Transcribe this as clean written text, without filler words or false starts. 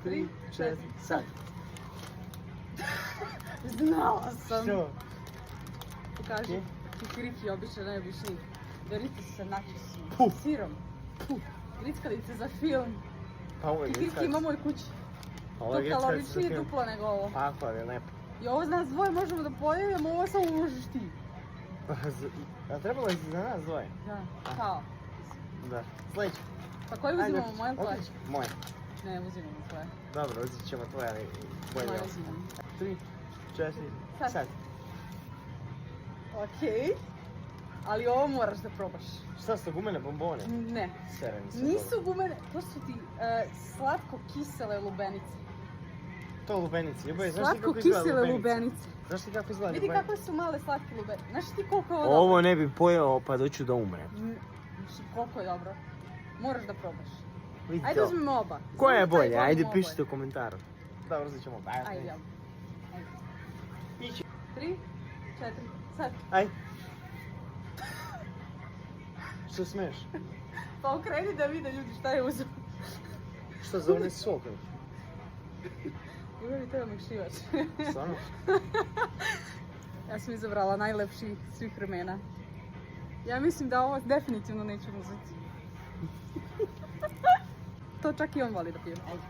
3, 4, sad. Znala sam. Što? Pokaži. Kikiriki, obično najobičniji. Doritos sa načesom. Puf. Sirom. Puf. Grickalice za film. Pa ovo je Kikiriki grickalica. ima moj kući. Pa ovo To je grickalica za kaloričnije film. duplo nego ovo. Tako je, lepo. I ovo nas dvoje možemo da pojedemo, ovo samo uložiš ti. A trebalo je za nas dvoje? Da, kao. Da. Sljedeće. Pa koji uzimamo, moje ili tvoje? Moje. Ne, uzimamo tvoje. Dobro, uzit ćemo tvoje, ali bolje Moje ovo. uzimamo. 3, 4, Sad. sad. Okej. Ali ovo moraš da probaš. Šta su to, gumene bombone? Ne. Serem se. Nisu gumene, to su ti slatko-kisele lubenice. To lubenici. Ljubav, znaš ti kako izgleda Slatko-kisele lubenica? lubenice. Znaš ti kako izgleda Vidi lubenica? kakve su male slatke lubenice. Znaš ti koliko je ovo Ovo dobro? ne bi pojeo pa doću da umrem. Znaš ti koliko je dobro? Moraš da probaš. Vidite Ajde ovo. uzmemo oba. Koja je Znam da taj bolje? volim Ajde oboje. pišite u komentaru. Dobro, uzet ćemo. Ajde, ja. Ajde. Pići. 3, 4, sad. Ajde. Što smiješ? Pa okreni da vide ljudi šta je uzeo. Što za one sok? Ima mi treba makšivač. Stvarno? Ja sam izabrala najlepši svih vremena. Ja mislim da ovo definitivno nećemo uzeti. To čak i on voli da pije. Ajde.